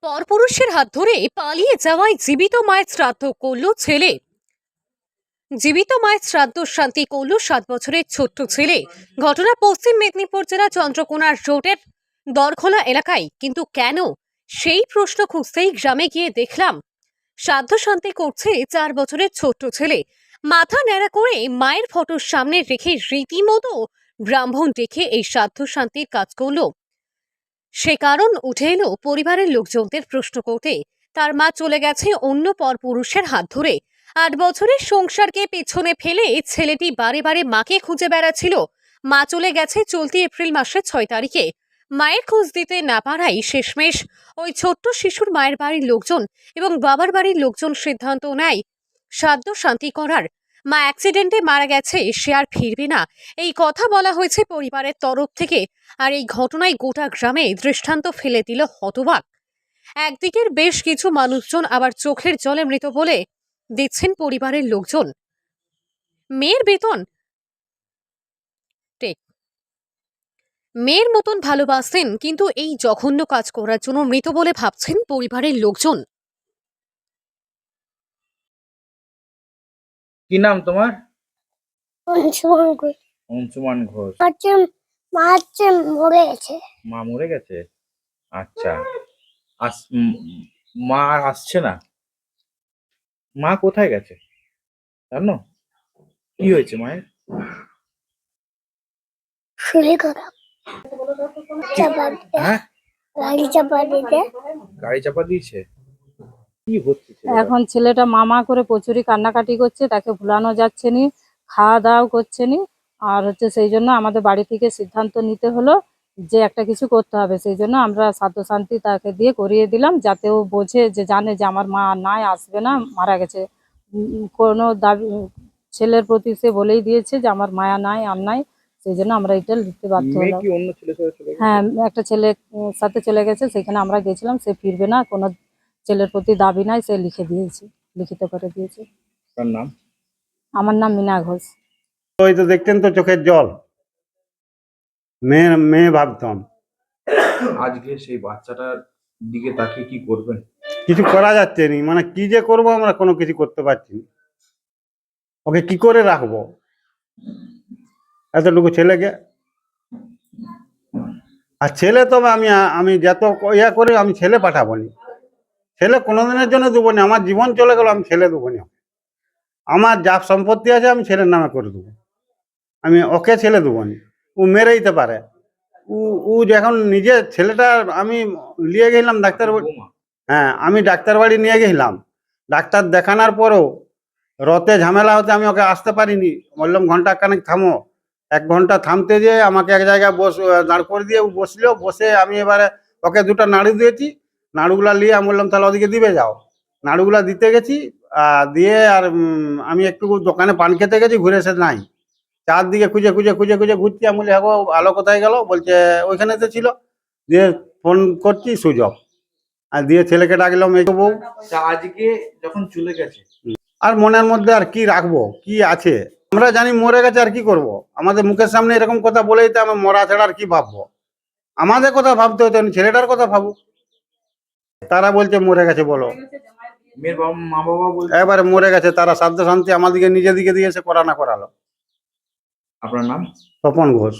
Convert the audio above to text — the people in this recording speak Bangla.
পরপুরুষের হাত ধরে পালিয়ে যাওয়ায় জীবিত মায়ের শ্রাদ্ধ করল ছেলে। জীবিত মায়ের শ্রাদ্ধ শান্তি করল 7 বছরের ছোট্ট ছেলে। ঘটনা পশ্চিম মেদিনীপুর জেলা চন্দ্রকোনা রোডের দরখোলা এলাকায়। কিন্তু কেন, সেই প্রশ্ন খুঁজতেই গ্রামে গিয়ে দেখলাম শ্রাদ্ধ শান্তি করছে 4 বছরের ছোট্ট ছেলে। মাথা ন্যাড়া করে মায়ের ফটোর সামনে রেখে রীতিমতো ব্রাহ্মণ ডেকে এই শ্রাদ্ধ শান্তির কাজ করলো। সে কারণ উঠে এলো পরিবারের লোকজনদের প্রশ্ন করতে। তার মা চলে গেছে অন্য পরপুরুষের হাত ধরে। 8 বছরের সংসারকে পেছনে ফেলে ছেলেটি বারে বারে মাকে খুঁজে বেড়াচ্ছিল। মা চলে গেছে চলতি এপ্রিল মাসের 6 তারিখে। মায়ের খোঁজ দিতে না পারায় শেষমেশ ওই ছোট্ট শিশুর মায়ের বাড়ির লোকজন এবং বাবার বাড়ির লোকজন সিদ্ধান্ত নেয় শ্রাদ্ধ শান্তি করার। মা অ্যাক্সিডেন্টে মারা গেছে, সে আর ফিরবে না, এই কথা বলা হয়েছে পরিবারের তরফ থেকে। আর এই ঘটনায় গোটা গ্রামে দৃষ্টান্ত ফেলে দিল হতবাক। একদিকের বেশ কিছু মানুষজন আবার চোখের জলে মৃত বলে দিচ্ছেন পরিবারের লোকজন। মেয়ের বেতন ঠিক মেয়ের মতন ভালোবাসতেন, কিন্তু এই জঘন্য কাজ করার জন্য মৃত বলে ভাবছেন পরিবারের লোকজন। কি নাম তোমার? অংশুমান ঘোষ। অংশুমান ঘোষ। মা মরে গেছে। মা মরে গেছে? আচ্ছা। মা আর আসছে না? মা কোথায় গেছে জানো? কি হয়েছে মায়ের? শরীর খারাপ। হ্যাঁ, গাড়ি চাপা দিতে। গাড়ি চাপা দিয়েছে? কি হচ্ছে? এখন ছেলেটা মামা করে প্রচুরই কান্নাকাটি করছে, তাকে ভুলানো যাচ্ছে নি, খাওয়া দাওয়াও করছে নি। আর সেই জন্য আমাদের বাড়ি থেকে সিদ্ধান্ত নিতে হলো যে একটা কিছু করতে হবে। সেই জন্য আমরা শ্রাদ্ধ শান্তি তাকে দিয়ে করিয়ে দিলাম, যাতে ও বোঝে, যে জানে যে আমার মা নাই, আসবে না, মারা গেছে। কোনো দাবি ছেলের প্রতি সে বলেই দিয়েছে যে আমার মায়া নাই, আর নাই। সেই জন্য আমরা এটা লিখতে বাধ্য মেয়ে হলাম। কি অন্য ছেলের সাথে চলে গেছে? হ্যাঁ, একটা ছেলে সাথে চলে গেছে, সেখানে আমরা গেছিলাম, সে ফিরবে না, কোনো ছেলের প্রতি দাবি নাই, সে লিখে দিয়েছে, লিখিত করে দিয়েছে। তার নাম? আমার নাম মীনা ঘোষ। ওই তো দেখতেন তো চোখের জল, মেয়ে মেয়ে ভাবতাম। আজকে সেই বাচ্চাটার দিকে তাকিয়ে কি করবেন? কিছু করা যাচ্ছে নি, মানে কি যে করব, আমরা কোনো কিছু করতে পারছি না। ওকে কি করে রাখবো এতটুকু ছেলেকে? আর ছেলে তবে আমি যত ইয়া করে আমি ছেলে পাঠাবো নি, ছেলে কোনোদিনের জন্য দেবো না। আমার জীবন চলে গেল, আমি ছেলে দেবো না। আমার যা সম্পত্তি আছে আমি ছেলের নামে করে দেবো, আমি ওকে ছেলে দেবো না। ও মেরে দিতে পারে। ও যখন নিজে ছেলেটা আমি নিয়ে গেলাম ডাক্তার, হ্যাঁ আমি ডাক্তার বাড়ি নিয়ে গেলাম, ডাক্তার দেখানোর পরও রতে ঝামেলা হতে আমি ওকে আসতে পারিনি। বললাম ঘন্টা খানেক থামো। 1 ঘন্টা থামতে যে আমাকে এক জায়গায় দাঁড় করে দিয়ে ও বসলো। বসে আমি এবারে ওকে 2টা নাড়ু দিয়েছি। নাড়ুগুলা নিয়ে আমি বললাম তাহলে ওদিকে দিবে যাও। নাড়ুগুলা দিতে গেছি, দিয়ে আর আমি একটু দোকানে পান খেতে গেছি, ঘুরে এসে নাই। চারদিকে খুঁজে খুঁজে খুঁজে খুঁজে ঘুরছি। আমি বলি হ্যাঁ গো, আলো কোথায় গেল? বলছে ওইখানে তো ছিল। দিয়ে ফোন করছি, সুযোগ। আর দিয়ে ছেলেকে ডাকলাম, এই বউ। আজকে যখন চলে গেছে, আর মনের মধ্যে আর কি রাখবো, কি আছে? আমরা জানি মরে গেছে, আর কি করব? আমাদের মুখের সামনে এরকম কথা বলেই তো আমি মরা ছাড়া আর কি ভাববো? আমাদের কথা ভাবতে হতো, ছেলেটার কথা ভাবুক। তারা বলছে মরে গেছে, বলো। মেয়ের মা বাবা বলছে এবারে মরে গেছে, তারা শ্রাদ্ধ শান্তি আমাদেরকে নিজে দিকে দিয়েছে, করা না করালো। আপনার নাম? তপন ঘোষ।